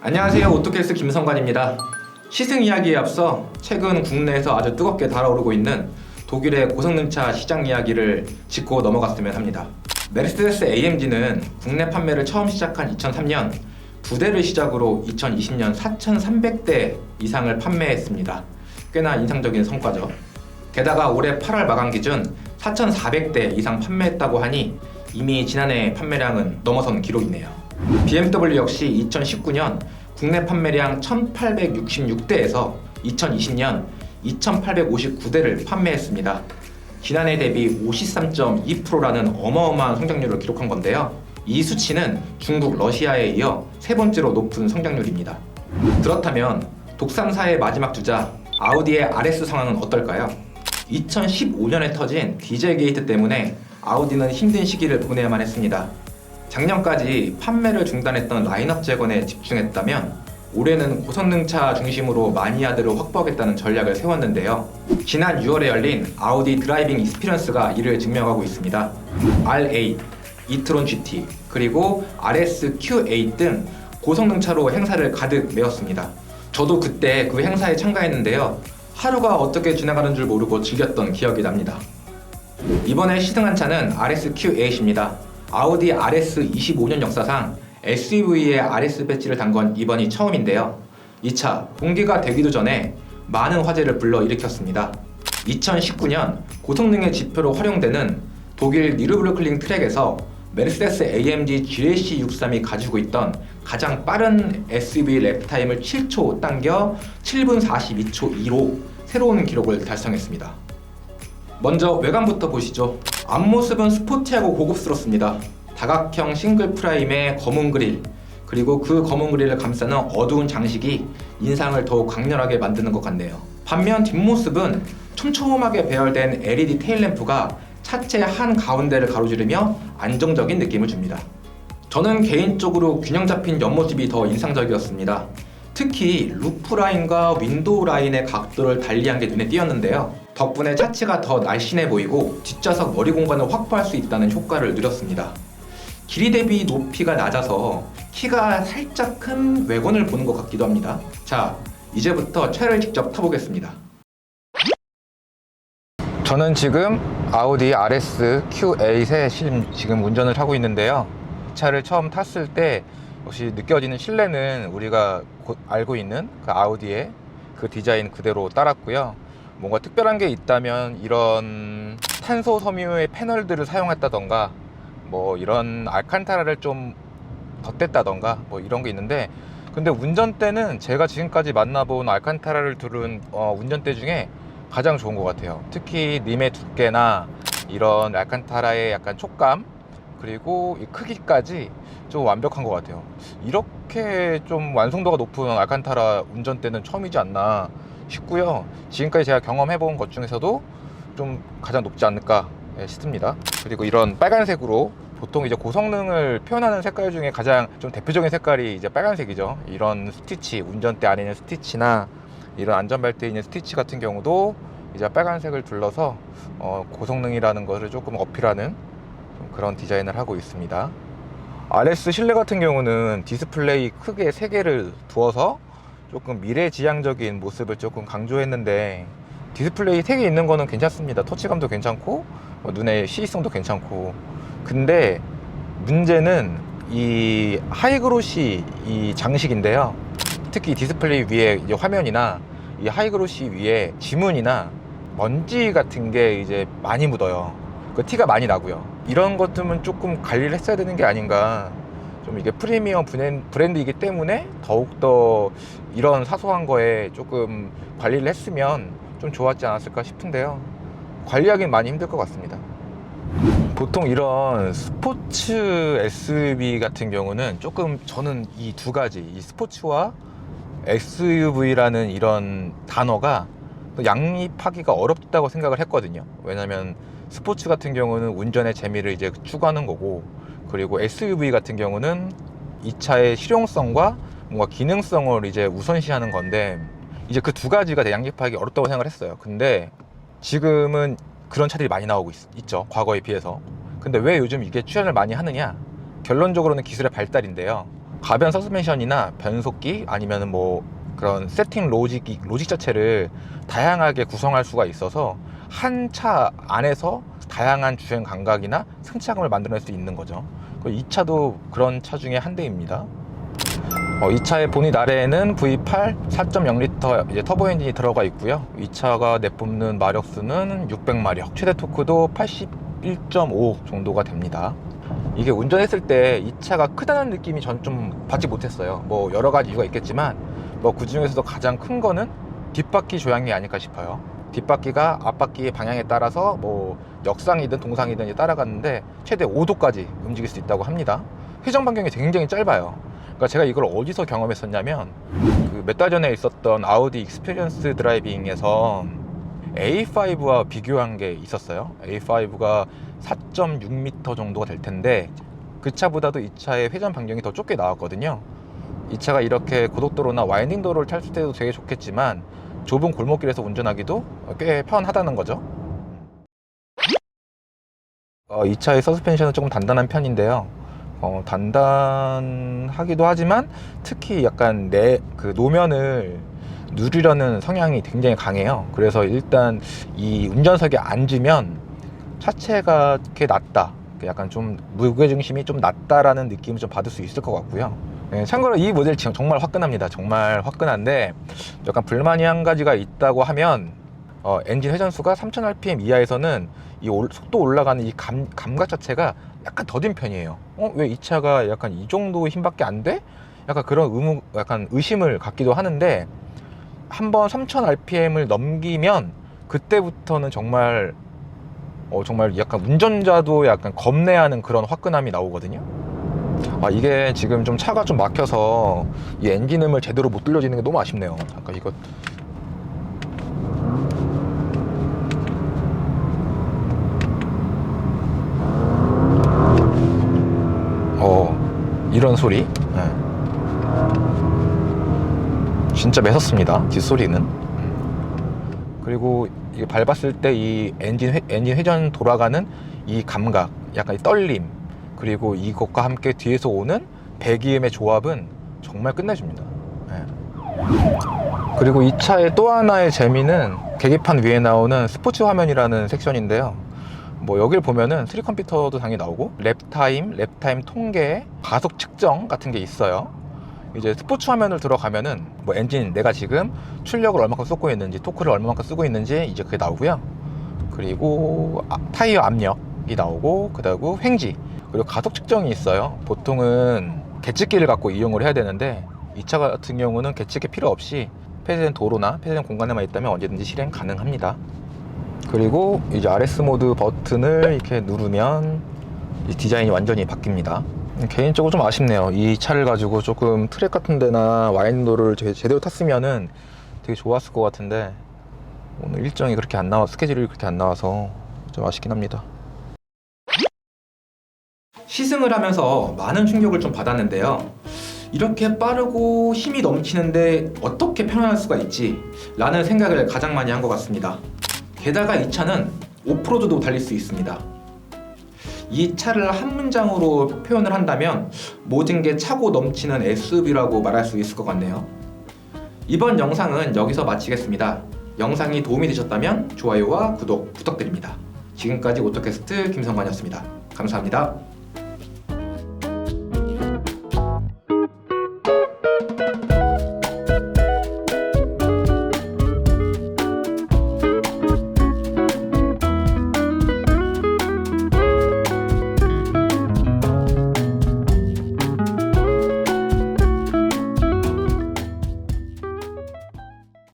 안녕하세요. 오토캐스트 김성관입니다. 시승 이야기에 앞서 최근 국내에서 아주 뜨겁게 달아오르고 있는 독일의 고성능차 시장 이야기를 짚고 넘어갔으면 합니다. 메르세데스 AMG는 국내 판매를 처음 시작한 2003년 2대를 시작으로 2020년 4,300대 이상을 판매했습니다. 꽤나 인상적인 성과죠. 게다가 올해 8월 마감 기준 4,400대 이상 판매했다고 하니 이미 지난해 판매량은 넘어선 기록이네요. BMW 역시 2019년 국내 판매량 1,866대에서 2020년 2,859대를 판매했습니다. 지난해 대비 53.2%라는 어마어마한 성장률을 기록한 건데요. 이 수치는 중국, 러시아에 이어 세 번째로 높은 성장률입니다. 그렇다면 독삼사의 마지막 주자 아우디의 RS 상황은 어떨까요? 2015년에 터진 디젤 게이트 때문에 아우디는 힘든 시기를 보내야만 했습니다. 작년까지 판매를 중단했던 라인업 재건에 집중했다면 올해는 고성능차 중심으로 마니아들을 확보하겠다는 전략을 세웠는데요. 지난 6월에 열린 아우디 드라이빙 익스피리언스가 이를 증명하고 있습니다. R8, 이트론 GT, 그리고 RS Q8 등 고성능차로 행사를 가득 메웠습니다. 저도 그때 그 행사에 참가했는데요. 하루가 어떻게 지나가는 줄 모르고 즐겼던 기억이 납니다. 이번에 시승한 차는 RS Q8입니다. 아우디 RS 25년 역사상 SUV에 RS 배지를 단 건 이번이 처음인데요. 이 차 공개가 되기도 전에 많은 화제를 불러일으켰습니다. 2019년 고성능의 지표로 활용되는 독일 니르부르클링 트랙에서 메르세데스 AMG GLC 63이 가지고 있던 가장 빠른 SUV 랩타임을 7초 당겨 7분 42초 2로 새로운 기록을 달성했습니다. 먼저 외관부터 보시죠. 앞모습은 스포티하고 고급스럽습니다. 다각형 싱글 프라임의 검은 그릴, 그리고 그 검은 그릴을 감싸는 어두운 장식이 인상을 더욱 강렬하게 만드는 것 같네요. 반면 뒷모습은 촘촘하게 배열된 LED 테일램프가 차체 한 가운데를 가로지르며 안정적인 느낌을 줍니다. 저는 개인적으로 균형 잡힌 옆모습이 더 인상적이었습니다. 특히 루프 라인과 윈도우 라인의 각도를 달리한 게 눈에 띄었는데요. 덕분에 차체가 더 날씬해 보이고 뒷좌석 머리 공간을 확보할 수 있다는 효과를 누렸습니다. 길이 대비 높이가 낮아서 키가 살짝 큰 외관을 보는 것 같기도 합니다. 자, 이제부터 차를 직접 타보겠습니다. 저는 지금 아우디 RS Q8에 지금 운전을 하고 있는데요. 이 차를 처음 탔을 때 역시 느껴지는 실내는 우리가 곧 알고 있는 그 아우디의 그 디자인 그대로 따랐고요. 뭔가 특별한 게 있다면 이런 탄소 섬유의 패널들을 사용했다던가 뭐 이런 알칸타라를 좀 덧댔다던가 뭐 이런 게 있는데, 근데 운전대는 제가 지금까지 만나본 알칸타라를 두른 운전대 중에 가장 좋은 것 같아요. 특히 림의 두께나 이런 알칸타라의 약간 촉감, 그리고 이 크기까지 좀 완벽한 것 같아요. 이렇게 좀 완성도가 높은 알칸타라 운전대는 처음이지 않나 싶고요. 지금까지 제가 경험해본 것 중에서도 좀 가장 높지 않을까 싶습니다. 그리고 이런 빨간색으로 보통 이제 고성능을 표현하는 색깔 중에 가장 좀 대표적인 색깔이 이제 빨간색이죠. 이런 스티치, 운전대 안에 있는 스티치나 이런 안전벨트에 있는 스티치 같은 경우도 이제 빨간색을 둘러서 고성능이라는 것을 조금 어필하는 그런 디자인을 하고 있습니다. RS 실내 같은 경우는 디스플레이 크게 3개를 두어서 조금 미래지향적인 모습을 조금 강조했는데, 디스플레이 3개 있는 거는 괜찮습니다. 터치감도 괜찮고 눈의 시의성도 괜찮고. 근데 문제는 이 하이그로시 이 장식인데요. 특히 디스플레이 위에 이제 화면이나 이 하이그로시 위에 지문이나 먼지 같은 게 이제 많이 묻어요. 그 티가 많이 나고요. 이런 것들은 조금 관리를 했어야 되는 게 아닌가. 좀 이게 프리미엄 브랜드이기 때문에 더욱더 이런 사소한 거에 조금 관리를 했으면 좀 좋았지 않았을까 싶은데요. 관리하기는 많이 힘들 것 같습니다. 보통 이런 스포츠 SUV 같은 경우는 조금, 저는 이 두 가지, 이 스포츠와 SUV라는 이런 단어가 양립하기가 어렵다고 생각을 했거든요. 왜냐면 스포츠 같은 경우는 운전의 재미를 이제 추구하는 거고, 그리고 SUV 같은 경우는 이 차의 실용성과 뭔가 기능성을 이제 우선시하는 건데, 이제 그 두 가지가 양립하기 어렵다고 생각을 했어요. 근데 지금은 그런 차들이 많이 나오고 있죠, 과거에 비해서. 근데 왜 요즘 이게 출연을 많이 하느냐? 결론적으로는 기술의 발달인데요. 가변 서스펜션이나 변속기 아니면 뭐 그런 세팅 로직 자체를 다양하게 구성할 수가 있어서 한 차 안에서 다양한 주행 감각이나 승차감을 만들어낼 수 있는 거죠. 이 차도 그런 차 중에 한 대입니다. 이 차의 보닛 아래에는 V8 4.0L 이제 터보 엔진이 들어가 있고요. 이 차가 내뿜는 마력수는 600마력, 최대 토크도 81.5 정도가 됩니다. 이게 운전했을 때 이 차가 크다는 느낌이 전 좀 받지 못했어요. 뭐 여러 가지 이유가 있겠지만 뭐 그 중에서도 가장 큰 거는 뒷바퀴 조향이 아닐까 싶어요. 뒷바퀴가 앞바퀴의 방향에 따라서 뭐 역상이든 동상이든 따라가는데 최대 5도까지 움직일 수 있다고 합니다. 회전 반경이 굉장히 짧아요. 그러니까 제가 이걸 어디서 경험했었냐면 그 몇 달 전에 있었던 아우디 익스피리언스 드라이빙에서 A5와 비교한 게 있었어요. A5가 4.6m 정도가 될 텐데 그 차보다도 이 차의 회전 반경이 더 좁게 나왔거든요. 이 차가 이렇게 고속도로나 와인딩 도로를 탈 때도 되게 좋겠지만 좁은 골목길에서 운전하기도 꽤 편하다는 거죠. 이 차의 서스펜션은 조금 단단한 편인데요. 단단하기도 하지만 특히 약간 그 노면을 누리려는 성향이 굉장히 강해요. 그래서 일단 이 운전석에 앉으면 차체가 이렇게 낮다, 약간 좀 무게중심이 좀 낮다라는 느낌을 좀 받을 수 있을 것 같고요. 네, 참고로 이 모델 지금 정말 화끈합니다. 정말 화끈한데 약간 불만이 한 가지가 있다고 하면 엔진 회전수가 3000rpm 이하에서는 이 속도 올라가는 이 감각 자체가 약간 더딘 편이에요. 왜 이 차가 약간 이 정도 힘밖에 안 돼? 약간 그런 약간 의심을 갖기도 하는데 한번 3000rpm을 넘기면 그때부터는 정말 약간 운전자도 약간 겁내하는 그런 화끈함이 나오거든요. 이게 지금 좀 차가 좀 막혀서 이 엔진음을 제대로 못 들려지는 게 너무 아쉽네요. 잠깐 이거 이런 소리. 네. 진짜 매섭습니다, 뒷소리는. 그리고 이게 밟았을 때 이 엔진 회전 돌아가는 이 감각, 약간 이 떨림, 그리고 이것과 함께 뒤에서 오는 배기음의 조합은 정말 끝내줍니다. 네. 그리고 이 차의 또 하나의 재미는 계기판 위에 나오는 스포츠 화면이라는 섹션인데요. 뭐 여길 보면은 3D 컴퓨터도 당연히 나오고 랩타임 통계, 가속 측정 같은 게 있어요. 이제 스포츠 화면을 들어가면은 뭐 엔진, 내가 지금 출력을 얼마큼 쏟고 있는지, 토크를 얼마만큼 쓰고 있는지 이제 그게 나오고요. 그리고 타이어 압력이 나오고, 그다음에 횡지, 그리고 가속 측정이 있어요. 보통은 계측기를 갖고 이용을 해야 되는데 이 차 같은 경우는 계측기 필요 없이 폐쇄된 도로나 폐쇄된 공간에만 있다면 언제든지 실행 가능합니다. 그리고 이제 RS 모드 버튼을 이렇게 누르면 이 디자인이 완전히 바뀝니다. 개인적으로 좀 아쉽네요. 이 차를 가지고 조금 트랙 같은 데나 와인도를 제대로 탔으면은 되게 좋았을 것 같은데 오늘 일정이 그렇게 안 스케줄이 그렇게 안 나와서 좀 아쉽긴 합니다. 시승을 하면서 많은 충격을 좀 받았는데요. 이렇게 빠르고 힘이 넘치는데 어떻게 편안할 수가 있지? 라는 생각을 가장 많이 한 것 같습니다. 게다가 이 차는 오프로드도 달릴 수 있습니다. 이 차를 한 문장으로 표현을 한다면 모든 게 차고 넘치는 SUV라고 말할 수 있을 것 같네요. 이번 영상은 여기서 마치겠습니다. 영상이 도움이 되셨다면 좋아요와 구독 부탁드립니다. 지금까지 오토캐스트 김성관이었습니다. 감사합니다.